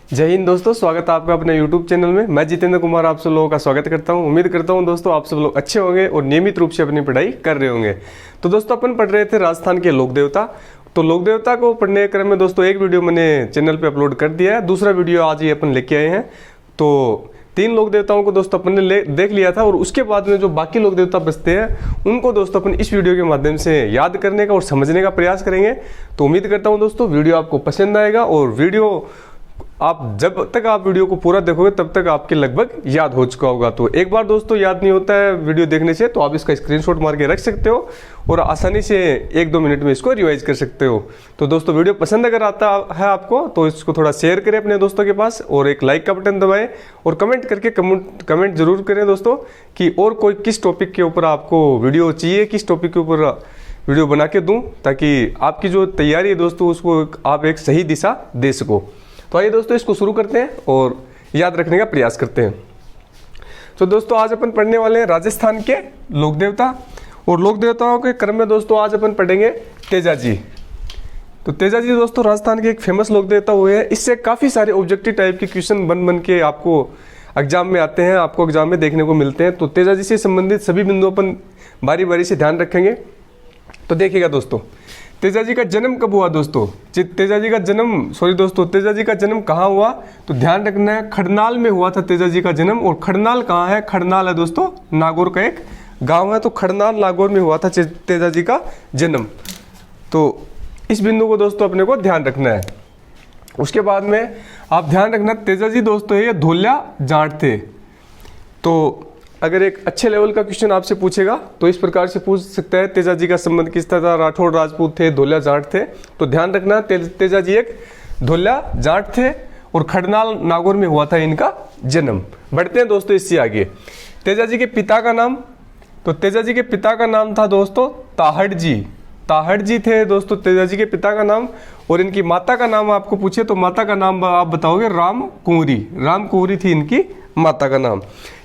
जय हिंद दोस्तों, स्वागत है आपका अपने YouTube चैनल में। मैं जितेंद्र कुमार आप सब लोगों का स्वागत करता हूं। उम्मीद करता हूं दोस्तों आप सब लोग अच्छे होंगे और नियमित रूप से अपनी पढ़ाई कर रहे होंगे। तो दोस्तों अपन पढ़ रहे थे राजस्थान के लोक देवता। तो लोक देवता को पढ़ने के क्रम में दोस्तों एक वीडियो मैंने चैनल पे अपलोड कर दिया है, दूसरा वीडियो आज ही अपन लेके आए हैं। तो 3 लोक देवताओं को दोस्तों अपन ने देख लिया था और उसके बाद में जो बाकी लोक देवता बचते हैं उनको दोस्तों अपन इस वीडियो के माध्यम से याद करने का और समझने का प्रयास करेंगे। तो उम्मीद करता हूं दोस्तों वीडियो आपको पसंद आएगा और वीडियो आप जब तक आप वीडियो को पूरा देखोगे तब तक आपके लगभग याद हो चुका होगा। तो एक बार दोस्तों याद नहीं होता है वीडियो देखने से तो आप इसका स्क्रीनशॉट मार के रख सकते हो और आसानी से 1-2 मिनट में इसको रिवाइज कर सकते हो। तो दोस्तों वीडियो पसंद अगर आता है आपको तो इसको थोड़ा शेयर करें अपने दोस्तों के पास और एक लाइक का बटन दबाएं और कमेंट करके कमेंट जरूर करें दोस्तों कि और कोई किस टॉपिक के ऊपर आपको वीडियो चाहिए, किस टॉपिक के ऊपर वीडियो बना के दूँ, ताकि आपकी जो तैयारी है दोस्तों उसको आप एक सही दिशा दे सको। तो आइए दोस्तों इसको शुरू करते हैं और याद रखने का प्रयास करते हैं। तो दोस्तों आज अपन पढ़ने वाले हैं राजस्थान के लोक देवता और लोक देवताओं के क्रम में दोस्तों आज अपन पढ़ेंगे तेजाजी। तो तेजाजी दोस्तों राजस्थान के एक फेमस लोक देवता हुए हैं। इससे काफ़ी सारे ऑब्जेक्टिव टाइप के क्वेश्चन बन के आपको एग्जाम में आते हैं, आपको एग्जाम में देखने को मिलते हैं। तो तेजाजी से संबंधित सभी बिंदु अपन बारी बारी से ध्यान रखेंगे। तो देखिएगा दोस्तों तेजाजी का जन्म कब हुआ दोस्तों। तेजाजी का जन्म कहाँ हुआ तो ध्यान रखना है खड़नाल में हुआ था तेजाजी का जन्म। और खड़नाल कहाँ है, खड़नाल है दोस्तों नागौर का एक गांव है। तो खड़नाल नागौर में हुआ था तेजाजी का जन्म। तो इस बिंदु को दोस्तों अपने को ध्यान रखना है। उसके बाद में आप ध्यान रखना तेजाजी दोस्तों ये धोलिया जाट थे। तो अगर एक अच्छे लेवल का क्वेश्चन आपसे पूछेगा तो इस प्रकार से पूछ सकता है तेजाजी का संबंध किस तरह था, राठौड़ राजपूत थे, धोलिया जाट थे। तो ध्यान रखना तेजाजी एक धोलिया जाट थे और खड़नाल नागौर में हुआ था इनका जन्म। बढ़ते हैं दोस्तों इससे आगे। तेजाजी के पिता का नाम, तो तेजाजी के पिता का नाम था दोस्तों ताहड़ जी। ताहड़ जी थे दोस्तों तेजाजी के पिता का नाम। और इनकी माता का नाम आपको पूछे तो माता का नाम आप बताओगे राम कुंवरी। राम कुंवरी थी इनकी माता का नाम।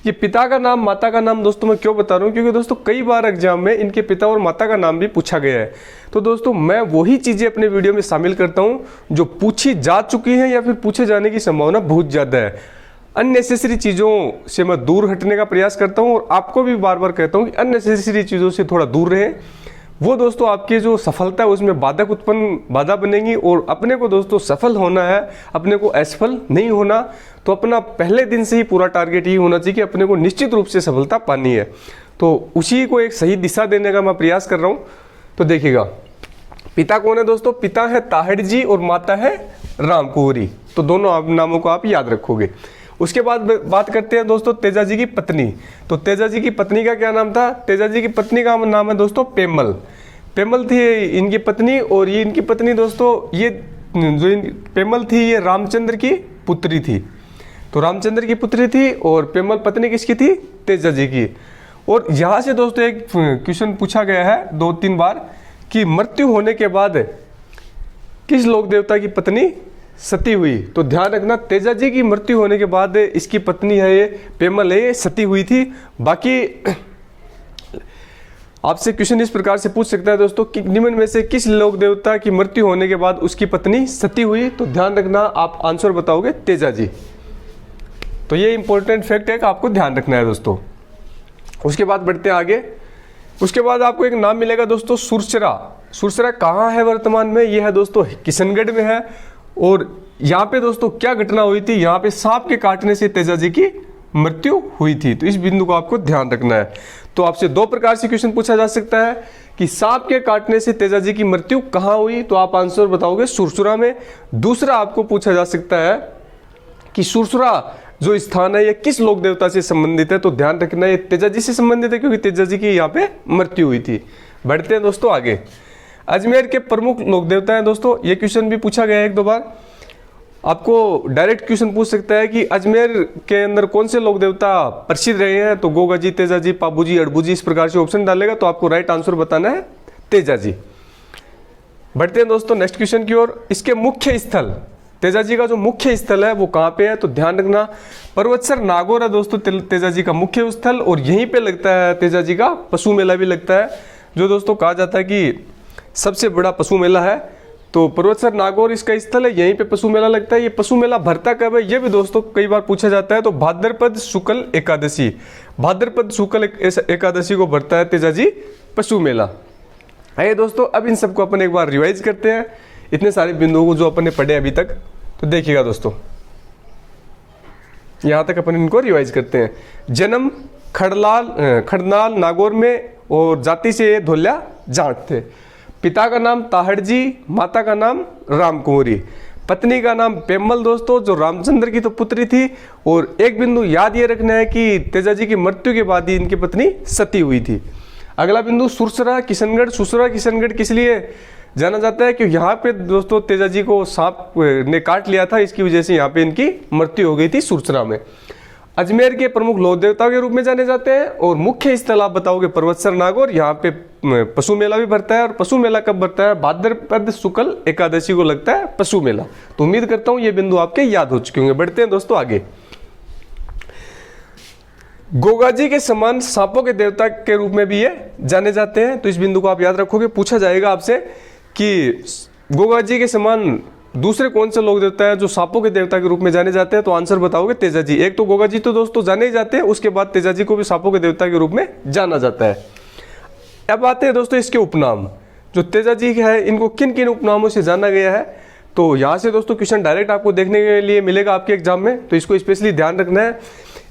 ये पिता का नाम माता का नाम दोस्तों मैं क्यों बता रहा हूँ, क्योंकि दोस्तों कई बार एग्जाम में इनके पिता और माता का नाम भी पूछा गया है। तो दोस्तों मैं वही चीजें अपने वीडियो में शामिल करता हूँ जो पूछी जा चुकी हैं या फिर पूछे जाने की संभावना बहुत ज्यादा है। अननेसेसरी चीजों से मैं दूर हटने का प्रयास करता हूँ और आपको भी बार बार कहता हूँ कि अननेसेसरी चीजों से थोड़ा दूर रहें। वो दोस्तों आपकी जो सफलता है उसमें बाधा बनेगी और अपने को दोस्तों सफल होना है, अपने को असफल नहीं होना। तो अपना पहले दिन से ही पूरा टारगेट ये होना चाहिए कि अपने को निश्चित रूप से सफलता पानी है। तो उसी को एक सही दिशा देने का मैं प्रयास कर रहा हूँ। तो देखिएगा पिता कौन है दोस्तों, पिता है ताहड़ जी और माता है राम कुंवरी। तो दोनों नामों को आप याद रखोगे। उसके बाद बात करते हैं दोस्तों तेजाजी की पत्नी। तो तेजाजी की पत्नी का क्या नाम था, तेजाजी की पत्नी का नाम है दोस्तों पेमल। पेमल थी इनकी पत्नी। और ये इनकी पत्नी दोस्तों ये जो पेमल थी ये रामचंद्र की पुत्री थी। तो रामचंद्र की पुत्री थी और पेमल पत्नी किसकी थी, तेजाजी की। और यहाँ से दोस्तों एक क्वेश्चन पूछा गया है 2-3 बार कि मृत्यु होने के बाद किस लोक देवता की पत्नी सती हुई। तो ध्यान रखना तेजाजी की मृत्यु होने के बाद इसकी पत्नी है ये पेमल है ये सती हुई थी। बाकी आपसे क्वेश्चन इस प्रकार से पूछ सकता है दोस्तों कि निम्न में से किस लोक देवता की मृत्यु होने के बाद उसकी पत्नी सती हुई। तो ध्यान रखना आप आंसर बताओगे तेजाजी। तो ये इंपॉर्टेंट फैक्ट है कि आपको ध्यान रखना है दोस्तों। उसके बाद बढ़ते हैं आगे। उसके बाद आपको एक नाम मिलेगा दोस्तों सुरसरा। सुरसरा कहाँ है वर्तमान में, ये है दोस्तों किशनगढ़ में है। और यहाँ पे दोस्तों क्या घटना हुई थी, यहाँ पे सांप के काटने से तेजाजी की मृत्यु हुई थी। तो इस बिंदु को आपको ध्यान रखना है। तो आपसे 2 प्रकार से क्वेश्चन पूछा जा सकता है कि सांप के काटने से तेजाजी की मृत्यु कहाँ हुई, तो आप आंसर बताओगे सुरसुरा में। दूसरा आपको पूछा जा सकता है कि सुरसुरा जो स्थान है ये किस लोक देवता से संबंधित है। तो ध्यान रखना ये तेजाजी से संबंधित है क्योंकि तेजाजी की यहाँ पे मृत्यु हुई थी। बढ़ते हैं दोस्तों आगे। अजमेर के प्रमुख लोक देवता हैं दोस्तों, ये क्वेश्चन भी पूछा गया है 1-2 बार। आपको डायरेक्ट क्वेश्चन पूछ सकता है कि अजमेर के अंदर कौन से लोक देवता प्रसिद्ध रहे हैं। तो गोगाजी, तेजाजी, पाबूजी, अड़बूजी इस प्रकार से ऑप्शन डालेगा तो आपको राइट आंसर बताना है तेजाजी। बढ़ते हैं दोस्तों नेक्स्ट क्वेश्चन की ओर। इसके मुख्य स्थल, तेजाजी का जो मुख्य स्थल है वो कहाँ पे है। तो ध्यान रखना पर्वतसर नागौर है दोस्तों तेजाजी का मुख्य स्थल। और यहीं पे लगता है तेजाजी का पशु मेला भी लगता है, जो दोस्तों कहा जाता है कि सबसे बड़ा पशु मेला है। तो पर्वतसर नागौर इसका स्थल है, यहीं पे पशु मेला लगता है। ये पशु मेला भरता कब है ये भी दोस्तों कई बार पूछा जाता है। तो भाद्रपद शुक्ल एकादशी, भाद्रपद शुक्ल एकादशी को भरता है तेजाजी पशु मेला। आइए दोस्तों अब इन सबको अपन एक बार रिवाइज करते हैं, इतने सारे बिंदुओं को जो अपन ने पढ़े अभी तक। तो देखिएगा दोस्तों, यहाँ तक अपन इनको रिवाइज करते हैं। जन्म खड़नाल नागौर में और जाति से धोल्या जाट थे। पिता का नाम ताहड़जी, माता का नाम रामकुंवरी, पत्नी का नाम पेम्मल दोस्तों, जो रामचंद्र की तो पुत्री थी। और एक बिंदु याद ये रखना है कि तेजाजी की मृत्यु के बाद ही इनकी पत्नी सती हुई थी। अगला बिंदु सुरसरा किशनगढ़, सुसरा किशनगढ़ किस लिए जाना जाता है? कि यहाँ पे दोस्तों तेजाजी को सांप ने काट लिया था, इसकी वजह से यहाँ पे इनकी मृत्यु हो गई थी सुरसरा में। अजमेर के प्रमुख लोक देवता के रूप में जाने जाते हैं। और मुख्य स्थल आप बताओगे पर्वतसर नागौर, यहाँ पे पशु मेला भी भरता है। और पशु मेला कब भरता है? भाद्रपद शुक्ल एकादशी को लगता है पशु मेला। तो उम्मीद करता हूँ ये बिंदु आपके याद हो चुके होंगे। बढ़ते हैं दोस्तों आगे। गोगाजी के समान सांपों के देवता के रूप में भी ये जाने जाते हैं। तो इस बिंदु को आप याद रखोगे, पूछा जाएगा आपसे कि गोगाजी के समान दूसरे कौन से लोक देवता है जो सांपों के देवता के रूप में जाने जाते हैं? तो आंसर बताओगे तेजाजी। एक तो गोगाजी तो दोस्तों जाने ही जाते हैं, उसके बाद तेजाजी को भी सांपों के देवता के रूप में जाना जाता है। अब आते हैं दोस्तों इसके उपनाम। जो तेजाजी है इनको किन किन उपनामों से जाना गया है? तो यहाँ से दोस्तों क्वेश्चन डायरेक्ट आपको देखने के लिए मिलेगा आपके एग्जाम में, तो इसको स्पेशली ध्यान रखना है।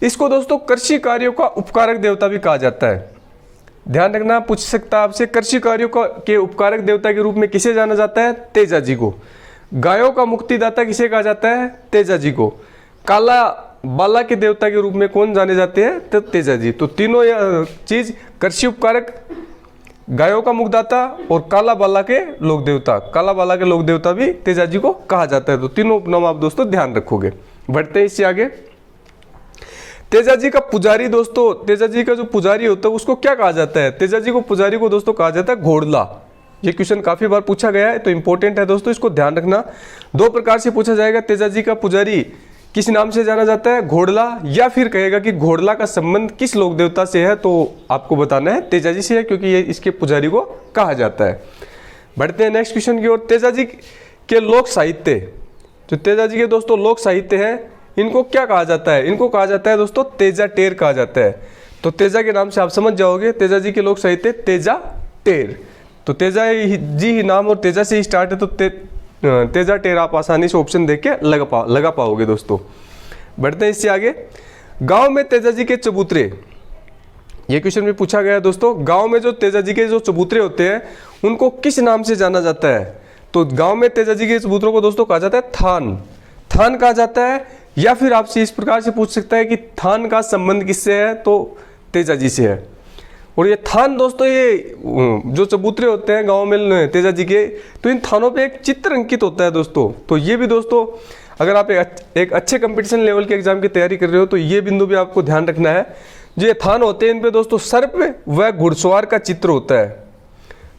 इसको दोस्तों कृषि कार्यों का उपकारक देवता भी कहा जाता है। ध्यान रखना, पूछ सकता है आपसे, कृषि कार्यों के उपकारक देवता के रूप में किसे जाना जाता है? तेजाजी को। गायों का मुक्तिदाता किसे कहा जाता है? तेजाजी को। काला बाला के देवता के रूप में कौन जाने जाते हैं? तो तेजाजी। तो तीनों चीज, कृषि उपकारक, गायों का मुक्तिदाता और काला बाला के लोक देवता, काला बाला के लोक देवता भी तेजाजी को कहा जाता है। तो तीनों उपनाम आप दोस्तों ध्यान रखोगे। बढ़ते हैं इससे आगे। तेजाजी का पुजारी दोस्तों, तेजाजी का जो पुजारी होता है उसको क्या कहा जाता है? तेजाजी को पुजारी को दोस्तों कहा जाता है घोड़ला। ये क्वेश्चन काफी बार पूछा गया है, तो इंपॉर्टेंट है दोस्तों, इसको ध्यान रखना। दो प्रकार से पूछा जाएगा, तेजाजी का पुजारी किस नाम से जाना जाता है? घोड़ला, या फिर कहेगा कि घोड़ला का संबंध किस लोक देवता से है? तो आपको बताना है तेजाजी से है, क्योंकि ये इसके पुजारी को कहा जाता है। बढ़ते हैं नेक्स्ट क्वेश्चन की ओर। तेजाजी के लोक साहित्य, जो तेजाजी के दोस्तों लोक साहित्य है, इनको क्या कहा जाता है? इनको कहा जाता है दोस्तों तेजा टेर कहा जाता है। तो तेजा के नाम से आप समझ जाओगे, तेजाजी के लोक साहित्य तेजा टेर। तो तेजा जी ही नाम और तेजा से ही स्टार्ट है, तो तेजा टेर आप आसानी से ऑप्शन देख के लगा पाओगे दोस्तों। बढ़ते हैं इससे आगे। गांव में तेजाजी के चबूतरे, ये क्वेश्चन भी पूछा गया है दोस्तों। गांव में जो तेजाजी के जो चबूतरे होते हैं उनको किस नाम से जाना जाता है? तो गांव में तेजाजी के चबूतरों को दोस्तों कहा जाता है थान, थान कहा जाता है। या फिर आपसे इस प्रकार से पूछ सकता है कि थान का संबंध किससे है? तो तेजाजी से है। और ये थान दोस्तों, ये जो चबूतरे होते हैं गांव में तेजाजी के, तो इन थानों पे एक चित्र अंकित होता है दोस्तों। तो ये भी दोस्तों, अगर आप एक अच्छे कंपटीशन लेवल के एग्जाम की तैयारी कर रहे हो तो ये बिंदु भी आपको ध्यान रखना है। जो ये थान होते हैं इन पे दोस्तों सर्प व घुड़सवार का चित्र होता है।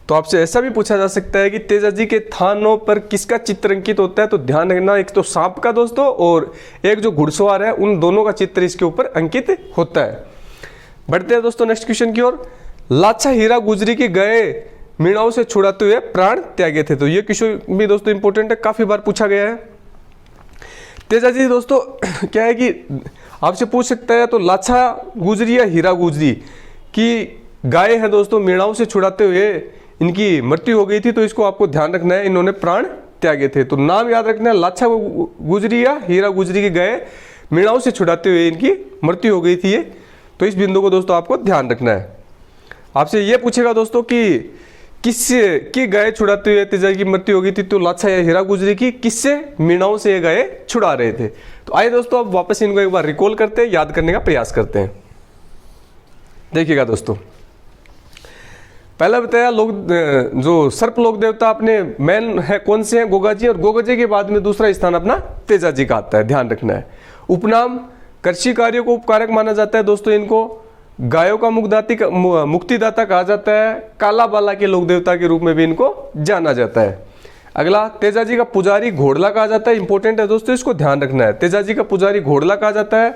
तो आपसे ऐसा भी पूछा जा सकता है कि तेजाजी के थानों पर किसका चित्र अंकित होता है? तो ध्यान रखना, एक तो सांप का दोस्तों और एक जो घुड़सवार है, उन दोनों का चित्र इसके ऊपर अंकित होता है। बढ़ते हैं दोस्तों नेक्स्ट क्वेश्चन की ओर। लाछा हीरा गुजरी के गए मीणाओं से छुड़ाते हुए प्राण त्यागे थे। तो ये क्वेश्चन भी दोस्तों इंपॉर्टेंट है, काफी बार पूछा गया है। तेजाजी दोस्तों क्या है कि आपसे पूछ सकता है, तो लाछा गुजरी या हीरा गुजरी की गाय है दोस्तों, मीणाओं से छुड़ाते हुए इनकी मृत्यु हो गई थी। तो इसको आपको ध्यान रखना है, इन्होंने प्राण त्यागे थे। तो नाम याद रखना है, लाछा गुजरी या हीरा गुजरी की गाय मीणाओं से छुड़ाते हुए इनकी मृत्यु हो गई थी। ये तो इस बिंदु को दोस्तों आपको ध्यान रखना है। आपसे ये पूछेगा दोस्तों कि किससे की गाय छुड़ाते हुए तेजाजी की मृत्यु हो गई थी? तो लाछा या हीरा गुजरी की, किससे? मीणाओं से ये गाय छुड़ा रहे थे। तो आइए दोस्तों अब वापस इनको एक बार रिकॉल करते हैं, याद करने का प्रयास करते हैं। देखिएगा दोस्तों, पहला बताया लोग जो सर्प लोक देवता अपने मैन है कौन से हैं? गोगाजी। और गोगाजी के बाद में दूसरा स्थान अपना तेजाजी का आता है, ध्यान रखना है। उपनाम, कृषि कार्यों को उपकारक माना जाता है दोस्तों इनको। गायों का मुक्तिदाता कहा जाता है। काला बाला के लोक देवता के रूप में भी इनको जाना जाता है। अगला, तेजाजी का पुजारी घोड़ला कहा जाता है। इंपॉर्टेंट है दोस्तों, इसको ध्यान रखना है। तेजाजी का पुजारी घोड़ला कहा जाता है।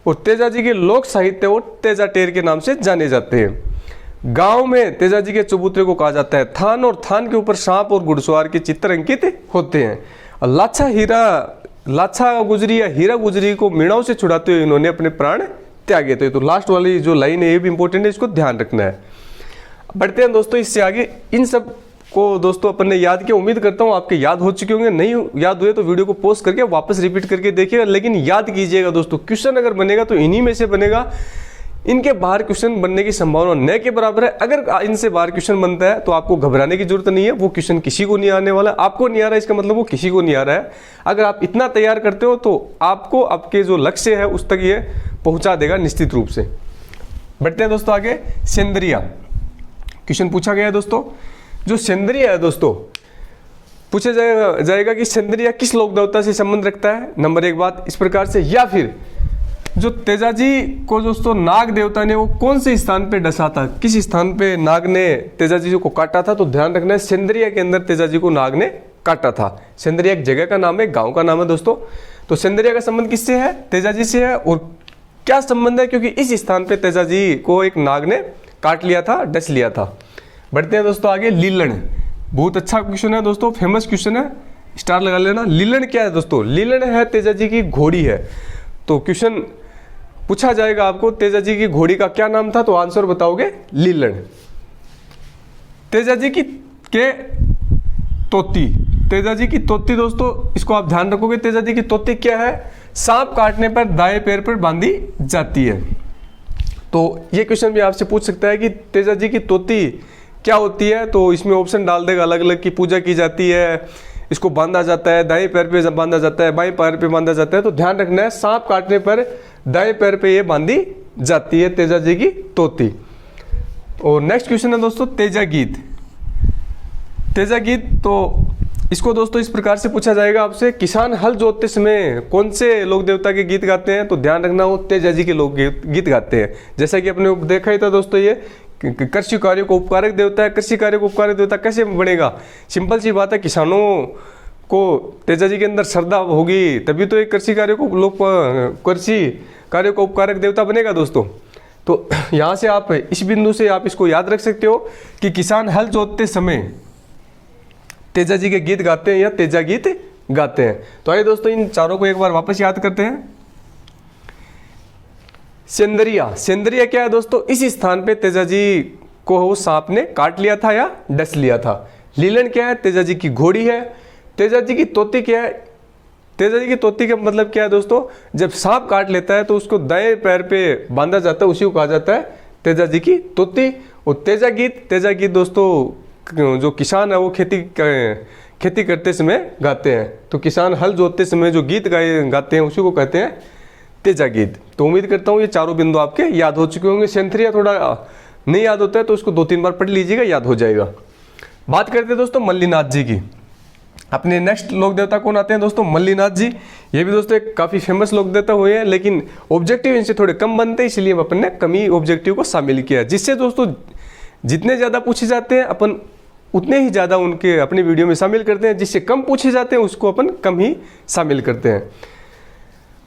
और तेजाजी के लोक साहित्य और तेजा टेर के नाम से जाने जाते हैं। गांव में तेजाजी के चबूतरे को कहा जाता है। थान और थान के ऊपर सांप और घुड़सवार के चित्र अंकित होते हैं। और लाछा गुजरी या हीरा गुजरी को मीणाओं से छुड़ाते हुए इन्होंने अपने प्राण त्यागे थे। तो लास्ट वाली जो लाइन है ये भी इंपॉर्टेंट है, इसको ध्यान रखना है। बढ़ते हैं दोस्तों इससे आगे। इन सब को दोस्तों अपन ने याद किया, उम्मीद करता हूँ आपके याद हो चुके होंगे। नहीं याद हुए तो वीडियो को पॉज करके वापस रिपीट करके देखिएगा, लेकिन याद कीजिएगा दोस्तों। क्वेश्चन अगर बनेगा तो इन्हीं में से बनेगा, इनके बाहर क्वेश्चन बनने की संभावना न के बराबर है। अगर इनसे बाहर क्वेश्चन बनता है तो आपको घबराने की जरूरत नहीं है, वो क्वेश्चन किसी को नहीं आने वाला। आपको नहीं आ रहा है इसका मतलब वो किसी को नहीं आ रहा है। अगर आप इतना तैयार करते हो तो आपको आपके जो लक्ष्य है उस तक ये पहुंचा देगा निश्चित रूप से। बढ़ते हैं दोस्तों आगे। सेंद्रिया क्वेश्चन पूछा गया है दोस्तों। जो सेंद्रिया है दोस्तों, पूछा जाएगा कि सेंद्रिया किस लोक देवता से संबंध रखता है। नंबर 1 बात इस प्रकार से, या फिर जो तेजाजी को दोस्तों नाग देवता ने वो कौन से स्थान पे डसा था, किस स्थान पे नाग ने तेजाजी को काटा था। तो ध्यान रखना है सेंद्रिया के अंदर तेजाजी को नाग ने काटा था। सेंद्रिया एक जगह का नाम है, गांव का नाम है दोस्तों। तो सेंद्रिया का संबंध किससे है, तेजाजी से है। और क्या संबंध है, क्योंकि इस स्थान पे तेजाजी को एक नाग ने काट लिया था, डस लिया था। बढ़ते हैं दोस्तों आगे। लीलन, बहुत अच्छा क्वेश्चन है दोस्तों, फेमस क्वेश्चन है, स्टार लगा लेना। लीलन क्या है दोस्तों, लीलन है तेजाजी की घोड़ी है। तो क्वेश्चन पूछा जाएगा आपको तेजाजी की घोड़ी का क्या नाम था, तो आंसर बताओगे लीलन। तेजाजी की तोती, तेजाजी की तोती दोस्तों, इसको आप ध्यान रखोगे। तेजाजी की तोती क्या है, सांप काटने पर दाएं पैर पर बांधी जाती है। तो ये क्वेश्चन भी आपसे पूछ सकता है कि तेजाजी की तोती क्या होती है। तो इसमें ऑप्शन डाल देगा अलग अलग की पूजा की जाती है, इसको बांधा जाता है, दाएं पैर पे बांधा जाता है, बाएं पैर पे बांधा जाता है। तो ध्यान रखना है सांप काटने पर दाएं पैर पे ये बांधी जाती है तेजाजी की तोती। और नेक्स्ट क्वेश्चन है दोस्तों तेजा गीत। तेजा गीत तो इसको दोस्तों इस प्रकार से पूछा जाएगा आपसे, किसान हल जोतते समय कौन से लोक देवता के गीत गाते हैं। तो ध्यान रखना वो तेजाजी के लोक गीत गाते हैं। जैसा कि अपने देखा ही था दोस्तों, ये कृषि कार्य को उपकारक देवता है। कृषि कार्य को उपकारक देवता कैसे बनेगा, सिंपल सी बात है, किसानों को तेजाजी के अंदर श्रद्धा होगी तभी तो एक कृषि कार्य को उपकारक देवता बनेगा दोस्तों। तो यहाँ से आप इस बिंदु से आप इसको याद रख सकते हो कि किसान हल जोतते समय तेजाजी के गीत गाते हैं या तेजा गीत गाते हैं। तो आइए दोस्तों इन चारों को एक बार वापस याद करते हैं। सेंद्रिया क्या है दोस्तों, इस स्थान पे तेजाजी को सांप ने काट लिया था या डस लिया था। लीलन क्या है, तेजाजी की घोड़ी है। तेजाजी की तोती क्या है, तेजाजी की तोती का मतलब क्या है दोस्तों, जब सांप काट लेता है तो उसको दाएं पैर पे बांधा जाता है, उसी को कहा जाता है तेजाजी की तोती। और तेजा गीत दोस्तों जो किसान है वो खेती करते समय गाते हैं। तो किसान हल जोतते समय जो गीत गाते हैं उसी को कहते हैं तेजा गीत। तो उम्मीद करता हूँ ये चारों बिंदु आपके याद हो चुके होंगे। सेंथरिया थोड़ा नहीं याद होता है तो उसको 2-3 बार पढ़ लीजिएगा, याद हो जाएगा। बात करते हैं दोस्तों मल्लीनाथ जी की। अपने नेक्स्ट लोक देवता कौन आते हैं दोस्तों, मल्लीनाथ जी। ये भी दोस्तों एक काफ़ी फेमस लोक देवता हुए हैं, लेकिन ऑब्जेक्टिव इनसे थोड़े कम बनते हैं, इसलिए अपन ने कम ही ऑब्जेक्टिव को शामिल किया है। जिससे दोस्तों जितने ज़्यादा पूछे जाते हैं अपन उतने ही ज़्यादा उनके अपने वीडियो में शामिल करते हैं, जिससे कम पूछे जाते हैं उसको अपन कम ही शामिल करते हैं।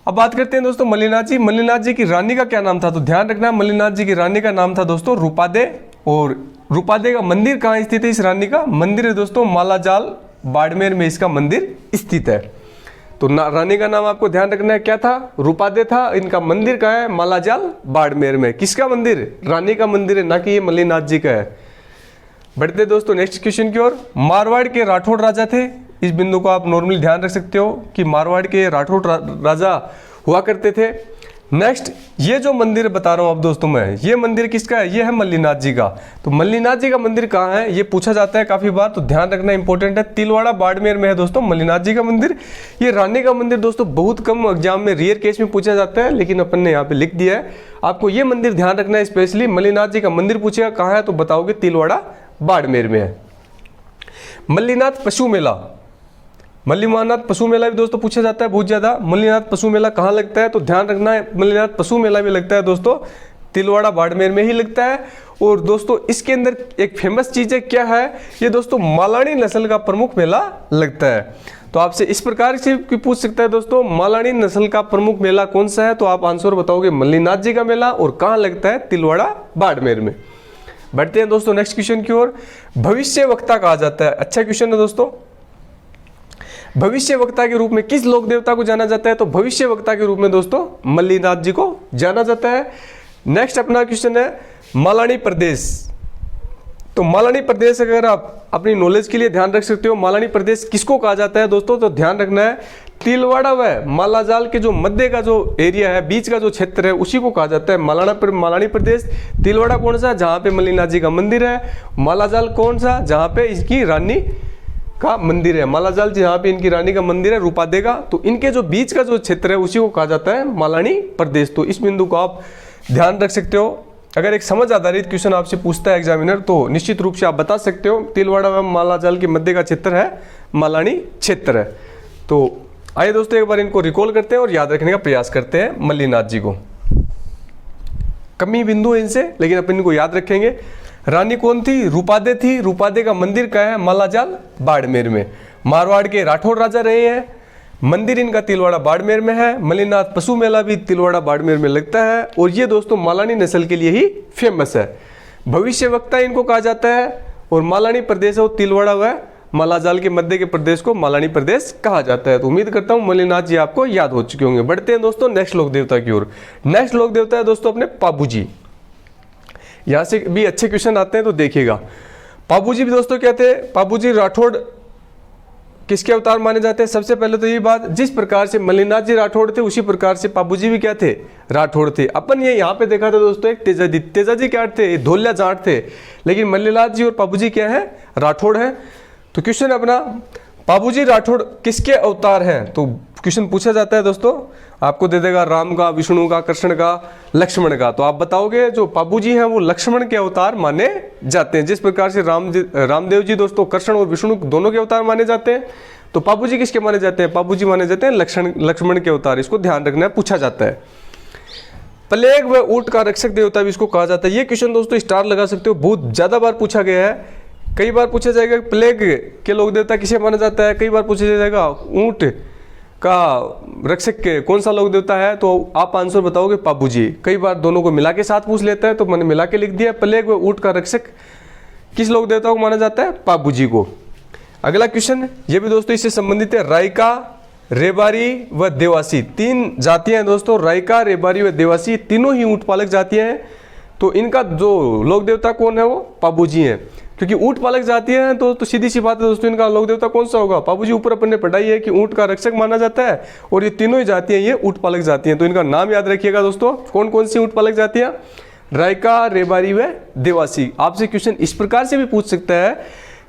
अब बात करते हैं दोस्तों मल्लीनाथ जी। मल्लीनाथ जी की रानी का क्या नाम था, तो ध्यान रखना मल्लीनाथ जी की रानी का नाम था दोस्तों रूपादे। और रूपादे का मंदिर कहाँ स्थित है, इस रानी का मंदिर है दोस्तों मालाजाल बाड़मेर में इसका मंदिर स्थित है। तो रानी का नाम आपको ध्यान रखना है, क्या था, रूपादे था। इनका मंदिर कहाँ है, मालाजाल बाड़मेर में। किसका मंदिर, रानी का मंदिर है, ना कि ये मल्लीनाथ जी का है। बढ़ते दोस्तों नेक्स्ट क्वेश्चन की ओर। मारवाड़ के राठौड़ राजा थे, इस बिंदु को आप नॉर्मली ध्यान रख सकते हो कि मारवाड़ के राठौड़ राजा हुआ करते थे। नेक्स्ट ये जो मंदिर बता रहा हूँ अब दोस्तों मैं, ये मंदिर किसका है, ये है मल्लीनाथ जी का। तो मल्लीनाथ जी का मंदिर कहाँ है, ये पूछा जाता है काफी बार, तो ध्यान रखना इंपॉर्टेंट है। तिलवाड़ा बाड़मेर में है दोस्तों मल्लीनाथ जी का मंदिर। ये रानी का मंदिर दोस्तों बहुत कम एग्जाम में रेयर केस में पूछा जाता है, लेकिन अपन ने यहाँ पे लिख दिया है। आपको ये मंदिर ध्यान रखना है स्पेशली, मल्लीनाथ जी का मंदिर पूछेगा कहाँ है तो बताओगे तिलवाड़ा बाड़मेर में है। मल्लीनाथ पशु मेला, मल्लीनाथ पशु मेला भी दोस्तों पूछा जाता है बहुत ज्यादा। मल्लीनाथ पशु मेला कहाँ लगता है, तो ध्यान रखना है मल्लीनाथ पशु मेला भी लगता है दोस्तों तिलवाड़ा बाड़मेर में ही लगता है। और दोस्तों इसके अंदर एक फेमस चीज है, क्या है ये दोस्तों, मालानी नस्ल का प्रमुख मेला लगता है। तो आपसे इस प्रकार से पूछ सकता है दोस्तों, मालानी नस्ल का प्रमुख मेला कौन सा है, तो आप आंसर बताओगे मल्लीनाथ जी का मेला। और कहाँ लगता है, तिलवाड़ा बाड़मेर में। बढ़ते हैं दोस्तों नेक्स्ट क्वेश्चन की ओर। भविष्य वक्ता कहा जाता है, अच्छा क्वेश्चन है दोस्तों। भविष्य वक्ता के रूप में किस लोक देवता को जाना जाता है? तो भविष्य वक्ता के रूप में दोस्तों मल्लीनाथ जी को जाना जाता है। नेक्स्ट अपना क्वेश्चन है मालानी प्रदेश। तो मालानी प्रदेश अगर आप अपनी नॉलेज के लिए ध्यान रख सकते हो, मालानी प्रदेश किसको कहा जाता है दोस्तों? तो ध्यान रखना है तिलवाड़ा व मालाजाल के जो मध्य का जो एरिया है, बीच का जो क्षेत्र है, उसी को कहा जाता है मालानी प्रदेश। तिलवाड़ा कौन सा? जहाँ पे मल्लीनाथ जी का मंदिर है। मालाजाल कौन सा? जहाँ पे इसकी रानी का मंदिर है। मालाजाल जहाँ पे इनकी रानी का मंदिर है रूपादे का, तो इनके जो बीच का जो क्षेत्र है उसी को कहा जाता है मालानी प्रदेश। तो इस बिंदु को आप ध्यान रख सकते हो। अगर एक समझ आधारित क्वेश्चन आपसे पूछता है एग्जामिनर, तो निश्चित रूप से आप बता सकते हो तिलवाड़ा व मालाजाल के मध्य का क्षेत्र है मालानी क्षेत्र है। तो आइए दोस्तों एक बार इनको रिकॉल करते हैं और याद रखने का प्रयास करते हैं मल्लीनाथ जी को। कमी बिंदु है इनसे, लेकिन अपन इनको याद रखेंगे। रानी कौन थी? रूपादे थी। रूपादे का मंदिर कहाँ है? मालाजाल बाड़मेर में। मारवाड़ के राठौड़ राजा रहे हैं। मंदिर इनका तिलवाड़ा बाड़मेर में है। मल्लीनाथ पशु मेला भी तिलवाड़ा बाड़मेर में लगता है, और ये दोस्तों मालानी नस्ल के लिए ही फेमस है। भविष्य वक्ता इनको कहा जाता है, और मालानी प्रदेश है तिलवाड़ा व मालाजाल के मध्य के प्रदेश को मालानी प्रदेश कहा जाता है। तो उम्मीद करता हूं मल्लीनाथ जी आपको याद हो चुके होंगे। बढ़ते हैं दोस्तों नेक्स्ट लोक देवता की ओर। नेक्स्ट लोक देवता है दोस्तों अपने पाबू जी। यहां से भी अच्छे क्वेश्चन आते हैं, तो देखिएगा। पाबू जी भी दोस्तों क्या थे? पाबू जी राठौड़ किसके अवतार माने जाते हैं? सबसे पहले तो ये बात, जिस प्रकार से मल्लीनाथ जी राठौड़ थे उसी प्रकार से पाबू जी भी क्या थे? राठौड़ थे। अपन ये यहाँ पे देखा था दोस्तों एक तेजाजी। तेजाजी क्या थे? धोलिया जाट थे। लेकिन मल्लीनाथ जी और पाबू जी क्या है? राठौड़ है। तो क्वेश्चन अपना, पाबू जी राठौड़ किसके अवतार हैं? तो क्वेश्चन पूछा जाता है दोस्तों, आपको दे देगा राम का, विष्णु का, कृष्ण का, लक्ष्मण का। तो आप बताओगे जो पाबू जी हैं वो लक्ष्मण के अवतार माने जाते हैं। जिस प्रकार से रामदेव जी दोस्तों कृष्ण और विष्णु दोनों के अवतार माने जाते हैं, तो पाबू जी किसके माने जाते हैं? पाबू जी माने जाते हैं लक्ष्मण के अवतार। इसको ध्यान रखना है, पूछा जाता है। प्लेग व ऊंट का रक्षक देवता भी इसको कहा जाता है। ये क्वेश्चन दोस्तों स्टार लगा सकते हो, बहुत ज्यादा बार पूछा गया है। कई बार पूछा जाएगा प्लेग के लोक देवता किसे माना जाता है, कई बार पूछा जाएगा ऊंट का रक्षक के कौन सा लोक देवता है, तो आप आंसर बताओगे पाबू जी। कई बार दोनों को मिला के साथ पूछ लेता है, तो मैंने मिला के लिख दिया। प्लेग व ऊंट का रक्षक किस लोक देवता को माना जाता है? पाबू जी को। अगला क्वेश्चन ये भी दोस्तों इससे संबंधित है। रायका, रेबारी व देवासी, तीन जातियां हैं दोस्तों। रायका, रेबारी व देवासी तीनों ही ऊंट पालक जातियां हैं। तो इनका जो लोक देवता कौन है? वो पाबू जी हैं। क्योंकि ऊंट पालक जातियां हैं तो सीधी सी बात है दोस्तों, इनका लोक देवता कौन सा होगा? पाबू जी। ऊपर अपन ने पढ़ाई है कि ऊंट का रक्षक माना जाता है, और ये तीनों ही जातियां ये ऊंट पालक जातियां। तो इनका नाम याद रखिएगा दोस्तों, कौन कौन सी ऊंट पालक जातियां? रायका, रेबारी व देवासी। आपसे क्वेश्चन इस प्रकार से भी पूछ सकता है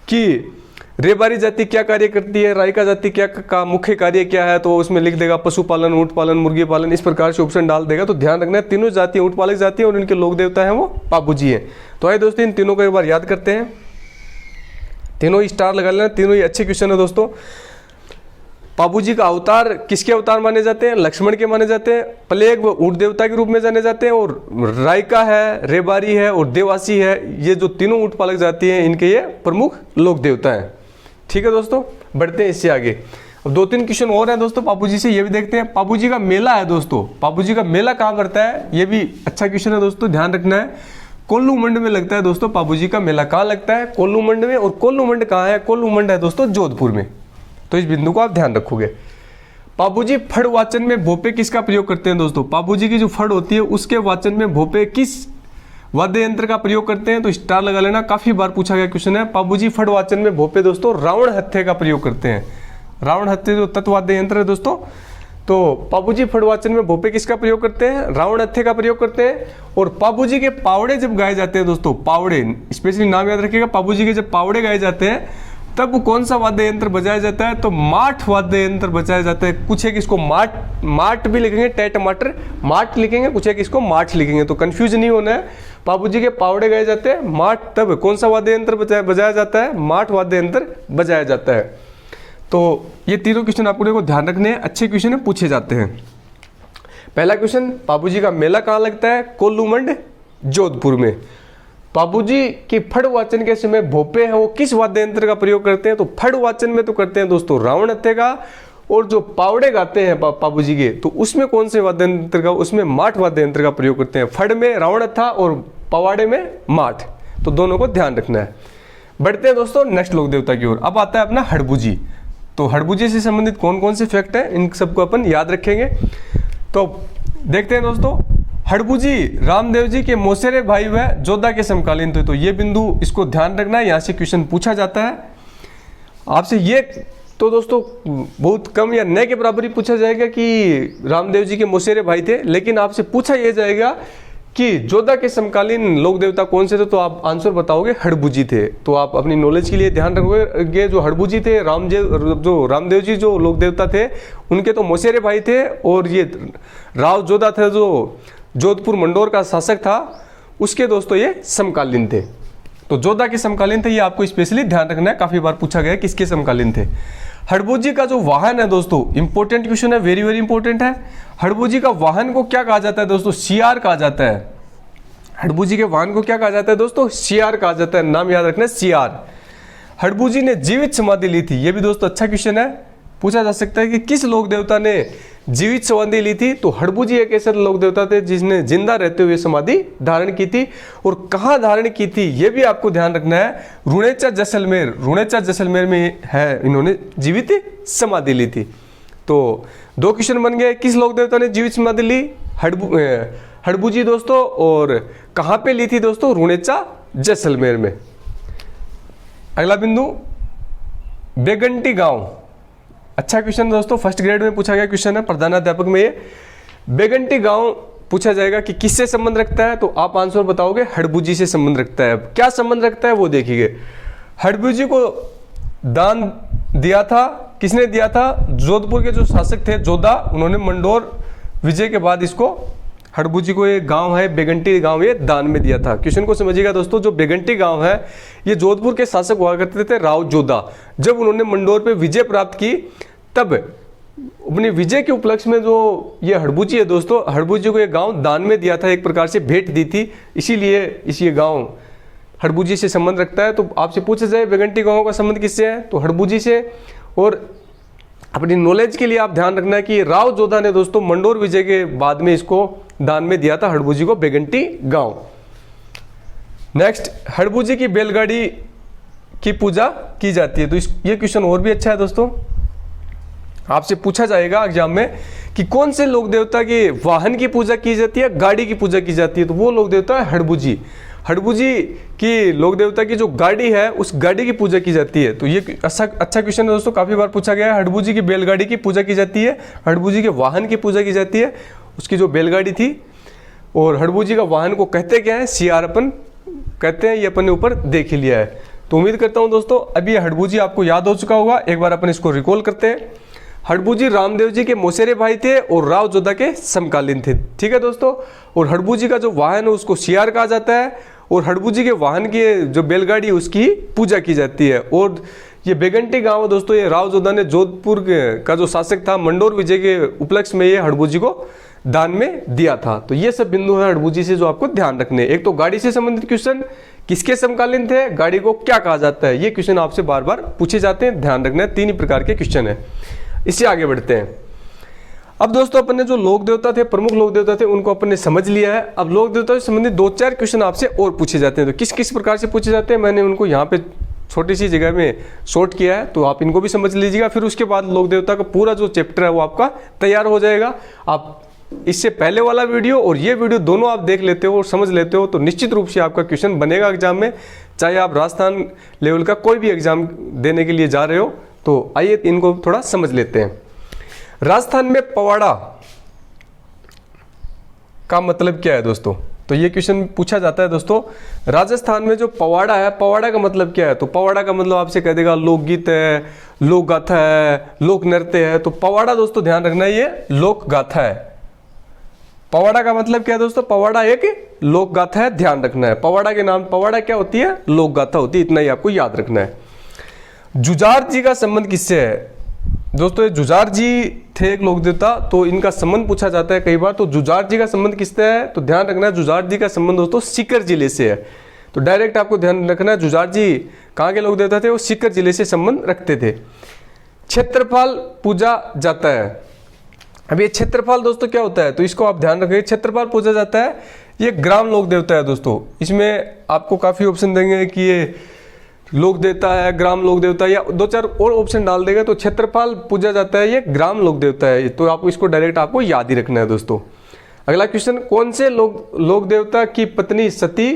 कि रेबारी जाति क्या कार्य करती है, रायका जाति क्या का मुख्य कार्य क्या है, तो उसमें लिख देगा पशुपालन, ऊंट पालन, मुर्गी पालन, इस प्रकार से ऑप्शन डाल देगा। तो ध्यान रखना है तीनों जाति ऊंट पालक जाति है, और इनके लोक देवता है वो पाबू जी है। तो आइए दोस्तों इन तीनों को एक बार याद करते हैं। तीनों ही स्टार लगा लेना, तीनों ही अच्छे क्वेश्चन है दोस्तों। पाबू जी का अवतार किसके अवतार माने जाते हैं? लक्ष्मण के माने जाते हैं। प्लेग व ऊंट देवता के रूप में जाने जाते हैं, और रायका है, रेबारी है और देवासी है, ये जो तीनों ऊंट पालक जाति हैं इनके ये प्रमुख लोक देवता हैं। ठीक है दोस्तों, बढ़ते हैं इससे आगे। अब दो तीन क्वेश्चन और हैं दोस्तों पाबू जी से, ये भी देखते हैं। पाबू जी का मेला है दोस्तों, पाबू जी का मेला कहाँ पड़ता है? ये भी अच्छा क्वेश्चन है दोस्तों, ध्यान रखना है। कोल्लू मंड में लगता है दोस्तों पाबू जी का मेला। कहाँ लगता है? कोल्लू मंड में। और कोल्लू मंड कहाँ है? कोल्लू मंड है दोस्तों जोधपुर में। तो इस बिंदु को आप ध्यान रखोगे। पाबू जी फड़ वाचन में भोपे किसका प्रयोग करते हैं दोस्तों? पाबू जी की जो फड़ होती है उसके वाचन में भोपे किस वाद्य यंत्र का प्रयोग करते हैं? तो स्टार लगा लेना, काफी बार पूछा गया क्वेश्चन है। पाबू जी फड़ वाचन में भोपे दोस्तों रावण हत्थे का प्रयोग करते हैं। रावण हत्थे जो तत्वाद्य यंत्र है दोस्तों, तो पाबू जी फड़ वाचन में भोपे किसका प्रयोग करते हैं? रावण हत्थे का प्रयोग करते हैं। और पाबू जी के पावड़े जब गाए जाते हैं दोस्तों, पावड़े स्पेशली नाम याद रखिएगा, पाबू जी के जब पावड़े गाए जाते हैं तब कौन सा वाद्य यंत्र बजाया जाता है? तो माठ वाद्य यंत्र बजाया जाता है। कुछ एक इसको माट भी लिखेंगे, टे टमाटर माट लिखेंगे, कुछ एक इसको माठ लिखेंगे, तो कंफ्यूज नहीं होना है। पाबू जी के पावड़े गाए जाते हैं माठ, तब कौन सा वाद्य यंत्र बजाया जाता है? माठ वाद्य यंत्र बजाया जाता है। तो ये तीनों क्वेश्चन आपको देखो ध्यान रखने हैं, अच्छे क्वेश्चन है, पूछे जाते हैं। पहला क्वेश्चन, पाबू जी का मेला कहाँ लगता है? कोल्लू मंड जोधपुर में। पाबू जी की फड़ वाचन के समय भोपे हैं वो किस वाद्य यंत्र का प्रयोग करते हैं? तो फड़ वाचन में तो करते हैं दोस्तों रावण हत्थे का, और जो पावड़े गाते हैं पाबू जी के, तो उसमें कौन से वाद्य यंत्र का? उसमें माठ वाद्य यंत्र का प्रयोग करते हैं। फड़ में रावण हत्था और पवाड़े में माठ। तो दोनों को ध्यान रखना है। बढ़ते हैं दोस्तों नेक्स्ट लोक देवता की ओर। अब आता है अपना हड़बूजी। तो हड़बूजी से संबंधित कौन कौन से फैक्ट हैं इन सबको अपन याद रखेंगे। तो देखते हैं दोस्तों, हड़बूजी रामदेव जी के मौसेरे भाई व जोधा के समकालीन थे। तो ये बिंदु इसको ध्यान रखना है, यहाँ से क्वेश्चन पूछा जाता है आपसे। ये तो दोस्तों बहुत कम या न के बराबर ही पूछा जाएगा कि रामदेव जी के मौसेरे भाई थे, लेकिन आपसे पूछा यह जाएगा कि जोधा के समकालीन लोक देवता कौन से थे, तो आप आंसर बताओगे हड़बूजी थे। तो आप अपनी नॉलेज के लिए ध्यान रखोगे, जो हड़बूजी थे जो रामदेव जी जो लोक देवता थे उनके तो मौसेरे भाई थे, और ये राव जोधा थे जो जोधपुर मंडोर का शासक था उसके दोस्तों ये समकालीन थे। तो जोधा के समकालीन थे, ये आपको स्पेशली ध्यान रखना है, काफी बार पूछा गया किसके समकालीन थे। हड़बूजी का जो वाहन है दोस्तों, इंपॉर्टेंट क्वेश्चन है, वेरी वेरी इंपॉर्टेंट है। हड़बूजी का वाहन को क्या कहा जाता है दोस्तों? सियार कहा जाता है। हड़बूजी के वाहन को क्या कहा जाता है दोस्तों? सियार कहा जाता है। नाम याद रखना है, सियार। हड़बूजी ने जीवित समाधि ली थी। ये भी दोस्तों अच्छा क्वेश्चन है, पूछा जा सकता है कि किस लोक देवता ने जीवित समाधि ली थी। तो हड़बूजी एक ऐसे लोक देवता थे जिसने जिंदा रहते हुए समाधि धारण की थी, और कहाँ धारण की थी ये भी आपको ध्यान रखना है। रुणेचा जैसलमेर, रुणेचा जैसलमेर में है इन्होंने जीवित समाधि ली थी। तो दो क्वेश्चन बन गए, किस लोक देवता ने जीवित समाधि ली? हड़बूजी दोस्तों। और कहाँ पे ली थी दोस्तों? रुणेचा जैसलमेर में। अगला बिंदु, बेगंटी गांव। अच्छा क्वेश्चन दोस्तों, फर्स्ट ग्रेड में पूछा गया क्वेश्चन है, प्रधानाध्यापक में ये। बेगंटी गांव पूछा जाएगा कि किससे संबंध रखता है, तो आप आंसर बताओगे हड़बूजी से संबंध रखता है। क्या संबंध रखता है वो देखिए। हड़बूजी को दान दिया था, किसने दिया था? जोधपुर के जो शासक थे जोधा, उन्होंने मंडोर विजय के बाद इसको, हड़बूजी को एक गांव है बेगंटी गांव, ये दान में दिया था। क्वेश्चन को समझिएगा दोस्तों, जो बेगंटी गांव है ये जोधपुर के शासक हुआ करते थे राव जोधा। जब उन्होंने मंडोर पे विजय प्राप्त की, तब अपनी विजय के उपलक्ष्य में जो ये हड़बूजी है दोस्तों, हड़बूजी को ये गांव दान में दिया था, एक प्रकार से भेंट दी थी, इसीलिए ये गांव हड़बूजी से संबंध रखता है। तो आपसे पूछा जाए बेगंटी गांव का संबंध किससे है, तो हड़बूजी से। और अपनी नॉलेज के लिए आप ध्यान रखना है कि राव जोधा ने दोस्तों मंडोर विजय के बाद में इसको दान में दिया था हड़बूजी को, बेगंटी गांव। नेक्स्ट, हड़बूजी की बैलगाड़ी की पूजा की जाती है। तो ये क्वेश्चन और भी अच्छा है दोस्तों, आपसे पूछा जाएगा एग्जाम में कि कौन से लोक देवता के वाहन की पूजा की जाती है, गाड़ी की पूजा की जाती है, तो वो लोक देवता है हड़बूजी। हड़बूजी की लोक देवता की जो गाड़ी है उस गाड़ी की पूजा की जाती है। तो ये अच्छा क्वेश्चन है दोस्तों, काफी बार पूछा गया है। हड़बूजी की बैलगाड़ी की पूजा की जाती है, हड़बूजी के वाहन की पूजा की जाती है, उसकी जो बैलगाड़ी थी। और हड़बूजी का वाहन को कहते क्या है? सियार अपन कहते हैं, ये अपन ने ऊपर देख ही लिया है। तो उम्मीद करता हूं दोस्तों अभी ये हड़बूजी आपको याद हो चुका होगा। एक बार अपन इसको रिकॉल करते हैं। हड़बूजी रामदेव जी के मौसेरे भाई थे और राव जोधा के समकालीन थे, ठीक है दोस्तों। और हड़बूजी का जो वाहन है उसको सियार कहा जाता है, और हड़बूजी के वाहन की जो बैलगाड़ी उसकी पूजा की जाती है। और ये बेगंटी गांव दोस्तों, ये राव जोधा ने जोधपुर का जो शासक था मंडोर विजय के उपलक्ष्य में ये हड़बूजी को दान में दिया था। तो ये सब बिंदु है हड़बूजी से जो आपको ध्यान रखने। एक तो गाड़ी से संबंधित क्वेश्चन, किसके समकालीन थे, गाड़ी को क्या कहा जाता है, ये क्वेश्चन आपसे बार बार पूछे जाते हैं, ध्यान रखना है। 3 ही प्रकार के क्वेश्चन है। इससे आगे बढ़ते हैं। अब दोस्तों अपन ने जो लोक देवता थे, प्रमुख लोक देवता थे, उनको अपन ने समझ लिया है। अब लोक देवता से संबंधित 2-4 क्वेश्चन आपसे और पूछे जाते हैं। तो किस किस प्रकार से पूछे जाते हैं मैंने उनको यहाँ पे छोटी सी जगह में शॉर्ट किया है, तो आप इनको भी समझ लीजिएगा। फिर उसके बाद लोक देवता का पूरा जो चैप्टर है वो आपका तैयार हो जाएगा। आप इससे पहले वाला वीडियो और ये वीडियो दोनों आप देख लेते हो और समझ लेते हो तो निश्चित रूप से आपका क्वेश्चन बनेगा एग्जाम में, चाहे आप राजस्थान लेवल का कोई भी एग्जाम देने के लिए जा रहे हो। तो आइए इनको थोड़ा समझ लेते हैं। राजस्थान में पवाड़ा का मतलब क्या है दोस्तों? तो ये क्वेश्चन पूछा जाता है दोस्तों। राजस्थान में जो पवाड़ा है, पवाड़ा का मतलब क्या है? तो पवाड़ा का मतलब आपसे कह देगा लोकगीत है, लोक गाथा है, लोक नृत्य है। तो पवाड़ा दोस्तों ध्यान रखना ये लोक गाथा है। पवाड़ा का मतलब क्या है दोस्तों? पवाड़ा एक लोक गाथा है, ध्यान रखना है। पवाड़ा के नाम, पवाड़ा क्या होती है? लोक गाथा होती है, इतना ही आपको याद रखना है। जुझार जी का संबंध किससे है दोस्तों? ये जुझार जी थे एक लोक देवता, तो इनका संबंध पूछा जाता है कई बार। तो जुझार जी का संबंध किससे है? तो ध्यान रखना है जुझार जी का संबंध दोस्तों सीकर जिले से है। तो डायरेक्ट आपको ध्यान रखना है जुझार जी कहाँ के लोक देवता थे? वो सीकर जिले से संबंध रखते थे। क्षेत्रफल पूजा जाता है। अब ये क्षेत्रफल दोस्तों क्या होता है? तो इसको आप ध्यान रखिए। क्षेत्रफल पूजा जाता है, ये ग्राम लोक देवता है दोस्तों। इसमें आपको काफ़ी ऑप्शन देंगे कि ये लोक देवता है, ग्राम लोक देवता है, या 2-4 और ऑप्शन डाल देगा। तो क्षेत्रपाल पूजा जाता है, ये ग्राम लोक देवता है। तो आपको इसको डायरेक्ट आपको याद ही रखना है दोस्तों। अगला क्वेश्चन, कौन से लोक देवता की पत्नी सती,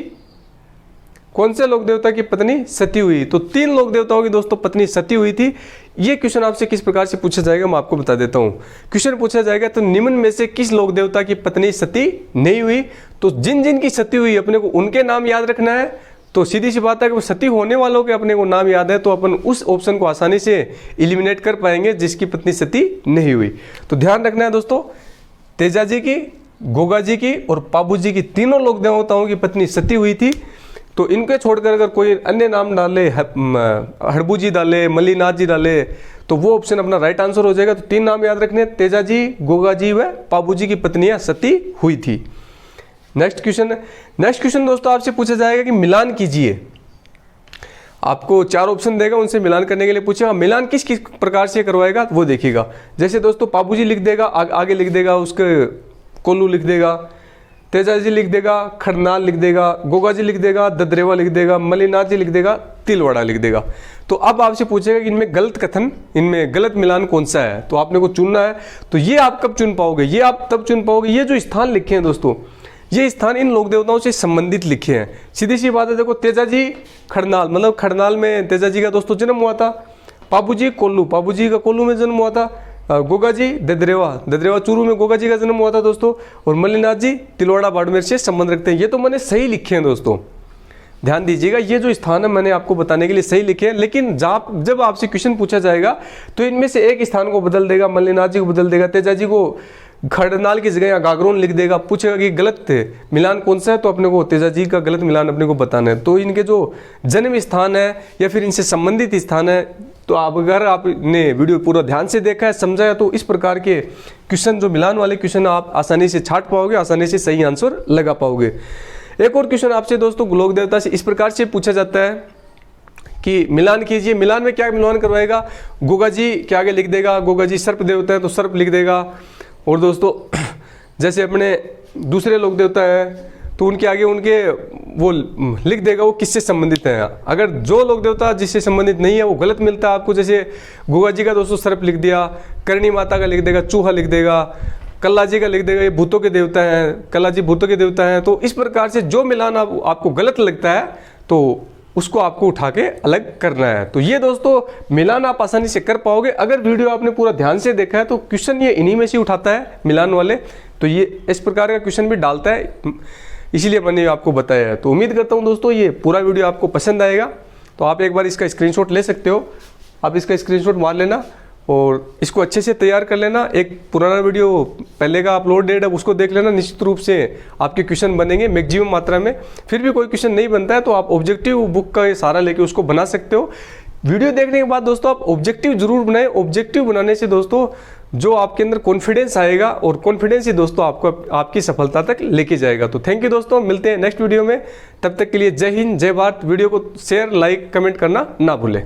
कौन से लोक देवता की पत्नी सती हुई? तो 3 लोक देवताओं की दोस्तों पत्नी सती हुई थी। ये क्वेश्चन आपसे किस प्रकार से पूछा जाएगा मैं आपको बता देता हूँ। क्वेश्चन पूछा जाएगा तो निम्न में से किस लोक देवता की पत्नी सती नहीं हुई? तो जिन जिन की सती हुई अपने को उनके नाम याद रखना है। तो सीधी सी बात है कि वो सती होने वालों के अपने को नाम याद है तो अपन उस ऑप्शन को आसानी से एलिमिनेट कर पाएंगे जिसकी पत्नी सती नहीं हुई। तो ध्यान रखना है दोस्तों, तेजा जी की, गोगा जी की और पाबू जी की, तीनों लोक देवताओं की पत्नी सती हुई थी। तो इनके छोड़कर अगर कोई अन्य नाम डाले, हड़बू जी डाले, मल्लीनाथ जी डाले, तो वो ऑप्शन अपना राइट आंसर हो जाएगा। तो 3 नाम याद रखने, तेजा जी, गोगा जी व पाबू जी की पत्नियां सती हुई थी। नेक्स्ट क्वेश्चन दोस्तों आपसे पूछा जाएगा कि मिलान कीजिए। आपको 4 ऑप्शन देगा, उनसे मिलान करने के लिए पूछेगा। मिलान किस किस प्रकार से करवाएगा वो देखिएगा। जैसे दोस्तों पाबू जी लिख देगा, आगे लिख देगा उसके कोल्लू लिख देगा, तेजा जी लिख देगा, खरनाल लिख देगा, गोगा जी लिख देगा, ददरेवा लिख देगा, मल्लीनाथ जी लिख देगा, तिलवाड़ा लिख देगा। तो अब आपसे पूछेगा कि इनमें गलत कथन, इनमें गलत मिलान कौन सा है, तो आपने को चुनना है। तो ये आप कब चुन पाओगे? ये आप तब चुन पाओगे, ये जो स्थान लिखे हैं दोस्तों, ये स्थान इन लोक देवताओं से संबंधित लिखे हैं। सीधी सी बात है, देखो तेजा जी खरनाल, मतलब खरनाल में तेजा जी का दोस्तों जन्म हुआ था। पाबू जी कोल्लू, पाबू जी का कोल्लू में जन्म हुआ था। गोगा जी ददरेवा चूरू में गोगा जी का जन्म हुआ था दोस्तों। और मल्लीनाथ जी तिलवाड़ा बाड़मेर से संबंध रखते हैं। ये तो मैंने सही लिखे हैं दोस्तों, ध्यान दीजिएगा, ये जो स्थान है मैंने आपको बताने के लिए सही लिखे हैं। लेकिन जब आपसे क्वेश्चन पूछा जाएगा तो इनमें से एक स्थान को बदल देगा, मल्लीनाथ जी को बदल देगा, तेजा जी को खरनाल की जगह गागरोन लिख देगा। पूछेगा कि गलत मिलान कौन सा है, तो अपने को तेजा जी का गलत मिलान अपने को बताना है। तो इनके जो जन्म स्थान है या फिर इनसे संबंधित स्थान है, तो आप अगर आपने वीडियो पूरा ध्यान से देखा है, समझा है, तो इस प्रकार के क्वेश्चन, जो मिलान वाले क्वेश्चन, आप आसानी से छाट पाओगे, आसानी से सही आंसर लगा पाओगे। एक और क्वेश्चन आपसे दोस्तों लोक देवता से इस प्रकार से पूछा जाता है कि मिलान कीजिए। मिलान में क्या मिलान करवाएगा? गोगा जी के आगे लिख देगा, गोगा जी सर्प देवता है तो सर्प लिख देगा। और दोस्तों जैसे अपने दूसरे लोक देवता है तो उनके आगे उनके वो लिख देगा वो किससे संबंधित है। अगर जो लोक देवता जिससे संबंधित नहीं है वो गलत मिलता है आपको, जैसे गोगा जी का दोस्तों सर्प लिख दिया, करणी माता का लिख देगा चूहा लिख देगा, कल्ला जी का लिख देगा ये भूतों के देवता हैं, कल्ला जी भूतों के देवता हैं। तो इस प्रकार से जो मिलान आपको गलत लगता है तो उसको आपको उठा के अलग करना है। तो ये दोस्तों मिलान आप आसानी से कर पाओगे अगर वीडियो आपने पूरा ध्यान से देखा है। तो क्वेश्चन ये इन्हीं में से उठाता है मिलान वाले, तो ये इस प्रकार का क्वेश्चन भी डालता है, इसीलिए मैंने आपको बताया है। तो उम्मीद करता हूँ दोस्तों ये पूरा वीडियो आपको पसंद आएगा। तो आप एक बार इसका स्क्रीनशॉट ले सकते हो, आप इसका स्क्रीनशॉट मार लेना और इसको अच्छे से तैयार कर लेना। एक पुराना वीडियो पहले का अपलोडेड है उसको देख लेना, निश्चित रूप से आपके क्वेश्चन बनेंगे मैक्सिमम मात्रा में। फिर भी कोई क्वेश्चन नहीं बनता है तो आप ऑब्जेक्टिव बुक का सहारा लेके उसको बना सकते हो। वीडियो देखने के बाद दोस्तों आप ऑब्जेक्टिव जरूर बनाएं। ऑब्जेक्टिव बनाने से दोस्तों जो आपके अंदर कॉन्फिडेंस आएगा और कॉन्फिडेंस ही दोस्तों आपको आपकी सफलता तक लेके जाएगा। तो थैंक यू दोस्तों, मिलते हैं नेक्स्ट वीडियो में। तब तक के लिए जय हिंद, जय भारत। वीडियो को शेयर, लाइक, कमेंट करना ना भूलें।